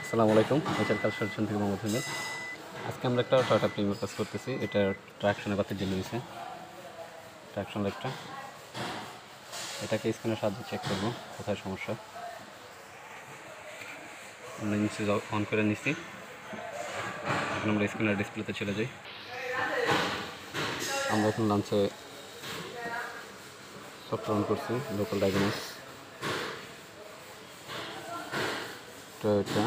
আসসালামু আলাইকুম, এইচআর কাল সলিউশন থেকে মোহাম্মদ হিমেল। আজকে আমরা একটা টয়োটা প্রিমিয়ার কাজ করতেছি। এটা ট্রাকশনে বাতি ঢিলে দিয়েছে, ট্রাকশন লাইটটা। এটাকে স্ক্রিনের সাহায্যে চেক করব কোথায় সমস্যা। আমরা নিচে অন করে নিছি, এখন আমরা স্ক্রিনের ডিসপ্লেতে চলে যাই। আমরা এখন লাঞ্চে সফটওয়্যার অন করছি, local diagnose Toyota,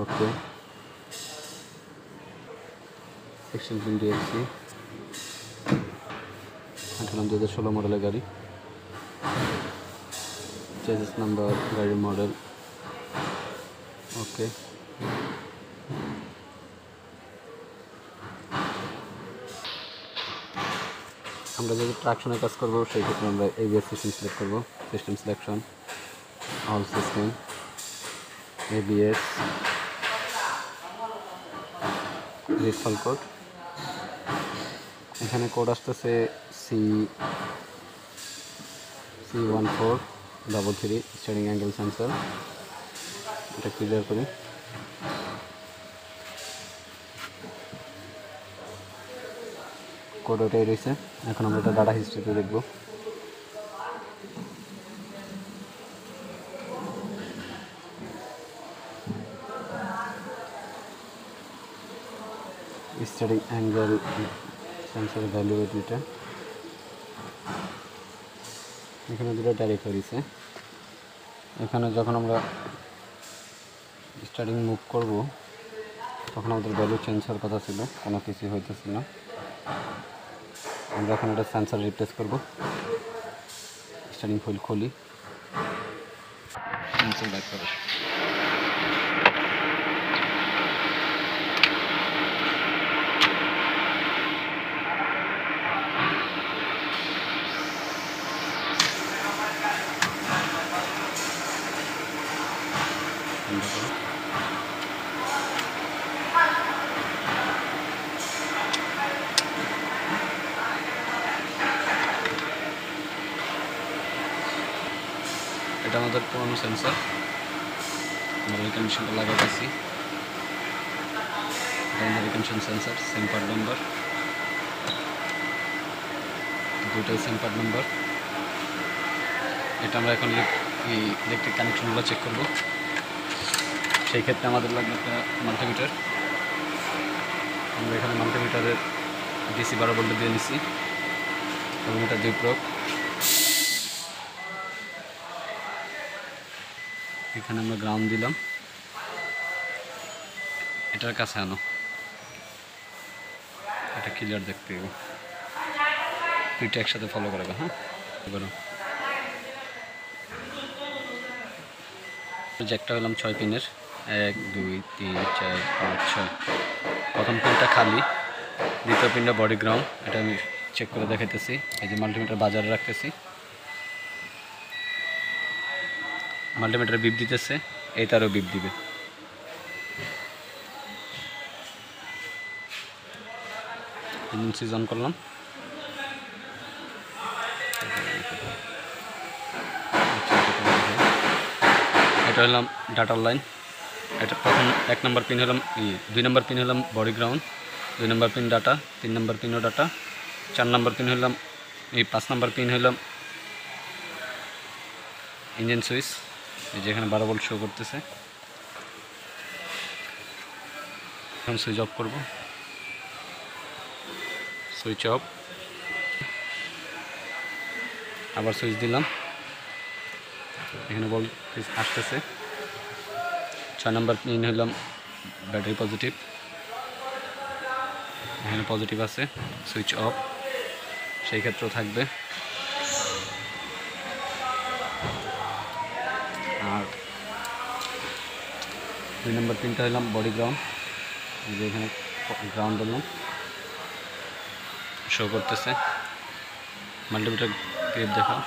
okay 16 pin DLC, 2016 মডেলের গাড়ি, চেসিস নাম্বার, গাড়ির মডেল, ওকে। আমরা যদি ট্রাকশনে কাজ করবো সেই ক্ষেত্রে আমরা এবিএস সিস্টেম সিলেক্ট করবো। System selection, all system, ABS, রিফল কোড। এখানে কোড আসতেছে C1433, স্টিয়ারিং অ্যাঙ্গেল সেন্সর। এটা ক্লিয়ার করি। কোড ওটাই রয়েছে। এখন আমরা এটা ডাটা হিস্ট্রিতে দেখব। স্টিয়ারিং অ্যাঙ্গেল সেন্সরের ভ্যালু দুইটা, এখানে দুটো ডাইরেক্ট হয়েছে। এখানে যখন আমরা স্টার্টিং মুভ করব তখন আমাদের ভ্যালু চেঞ্জ হওয়ার কথা ছিল, কোনো কিছুই হইতেছিল না। আমরা এখন এটা সেন্সর রিপ্লেস করব। স্টার্টিং হুইল খুলি, সেন্সর ব্যাক করে। এটা আমাদের পুরনো সেন্সর, আমরা রিকন্ডিশনটা লাগাইতেছি। এটা আমাদের recondition sensor, same part number, দুটোই সেম পার্ট নাম্বার। এটা আমরা এখন এই ইলেকট্রিক কানেকশনগুলো চেক করব। সেই ক্ষেত্রে আমাদের লাগবে একটা মাল্টিমিটার। আমরা এখানে মাল্টিমিটারের ডিসি 12 ভোল্ট দিয়ে নিচ্ছি এবং এটা 2 প্রোব। এখানে আমরা গ্রাউন্ড দিলাম, এটার কাছে আনো, এটা ক্লিয়ার দেখতে হবে। দুইটা একসাথে ফলো করবে। হ্যাঁ, এবার জ্যাকটা হলাম 6 পিনের, 1 2 3 4 5 6। প্রথম পিনটা খালি, দ্বিতীয় পিনটা বডি গ্রাউন্ড। এটা আমি চেক করে দেখাইতেছি। এই যে মাল্টিমিটার বাজারে রাখতেছি, মাল্টিমিটার বিপ দিতেছে, এই তারও বিপ দিবে। ইঞ্জিন সুইচ অন করলাম, এটা হলাম ডাটার লাইন। এটা প্রথম 1 নম্বর পিন হলাম 2 নম্বর পিন হলাম বডি গ্রাউন্ড, 2 নম্বর পিন ডাটা, 3 নম্বর পিনও ডাটা, 4 নম্বর পিন হলাম 5 নম্বর পিন হলাম ইঞ্জিন সুইচ। এই যে এখানে 12 ভোল্ট শো করতেছে। এখন সুইচ অফ করব, সুইচ অফ, আবার সুইচ দিলাম। এখানে ভোল্ট আসতেছে। 6 নম্বর পিন হলাম ব্যাটারি পজিটিভ, এখানে পজিটিভ আছে। সুইচ অফ, সেই ক্ষেত্রেও থাকবে। আর 2 নম্বর পিনটা হলাম বডি গ্রাউন্ড, এই যে এখানে গ্রাউন্ড দিলাম, শো করতেছে। মাল্টিমিটার গ্রিপ দেখো,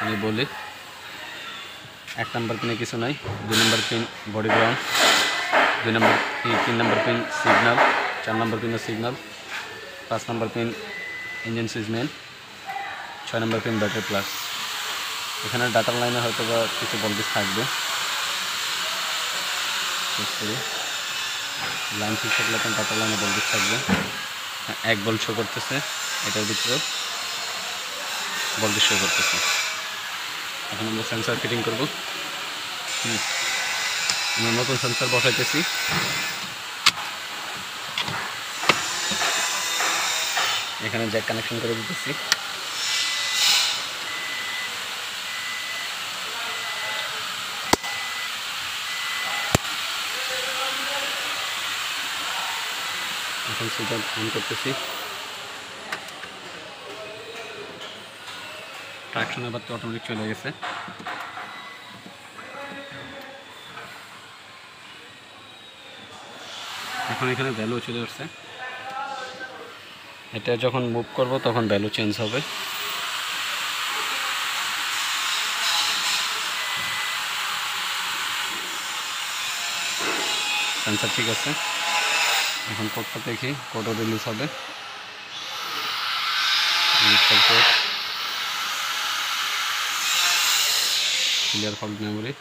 আমি বলি 1 নম্বর পিনে কিছু নাই, 2 নম্বর পিন বডি গ্রাউন্ড, 3 নম্বর পিন সিগন্যাল, 4 নম্বর পিনও সিগন্যাল, 5 নম্বর পিন ইঞ্জিন সুইচ মেন, 6 নম্বর পিন ব্যাটারি প্লাস। এখানে ডাটার লাইনে হয়তো বা কিছু ভোল্টেজ থাকবে, চেক করি। লাইন ঠিক থাকলে তখন টাটা লাইনে ভোল্টেজ থাকবে। 1 ভোল্ট শো করতেছে, এটার ভিতরে ভোল্টেজ শো করতেছে। এখন আমরা সেন্সার ফিটিং করব। আমরা নতুন সেন্সার বসাইতেছি। এখানে জ্যাক কানেকশন করে দিতেছি। এখন সুইচ অন করতেছি। ট্রাকশন এবার তো অটোমেটিক চলে গেছে। এখন এখানে ভ্যালু চলে আসছে। এটা যখন মুভ করব তখন ভ্যালু চেঞ্জ হবে। সেন্সার ঠিক আছে। এখন কোডটা দেখি, কোডও রিলিজ হবে। Clear fault memory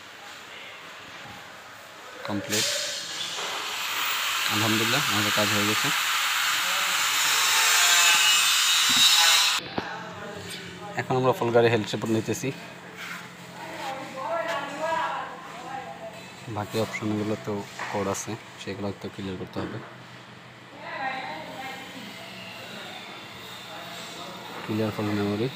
complete. আলহামদুলিল্লাহ আমাদের কাজ হয়ে গেছে। এখন আমরা ফুল গাড়ি হেলথ রিপোর্ট নিতেছি। বাকি অপশনগুলো তো কোড আছে, সেগুলো তো ক্লিয়ার করতে হবে। Clear fault memory,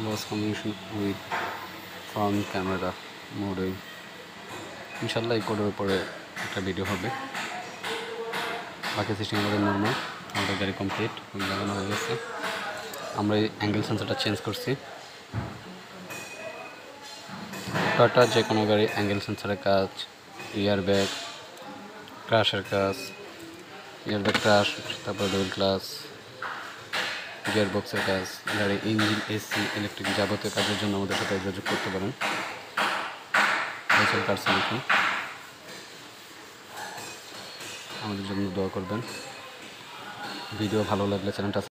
loss communication with front camera মোডে। ইনশাল্লাহ এই কোডের উপরে একটা ভিডিও হবে। বাকি সিস্টেম আমাদের নর্মাল। আমাদের গাড়ি কমপ্লিট লাগানো হয়ে গেছে। আমরা এই অ্যাঙ্গেল সেন্সরটা চেঞ্জ করছি। টয়োটা যে কোনো গাড়ি অ্যাঙ্গেল সেন্সরের কাজ, ইয়ার ব্যাগ ক্রাশের কাজ, ইয়ার ব্যাগ ক্রাশ, তারপর ডুয়েল ক্লাস, গিয়ার বক্সের কাজ, গাড়ির ইঞ্জিন, এসি, ইলেকট্রিক যাবতীয় কাজের জন্য আমাদের সাথে যোগাযোগ করতে পারেন। কার সলিউশন। আমাদের জন্য দোয়া করবেন। ভিডিও ভালো লাগলে চ্যানেলটা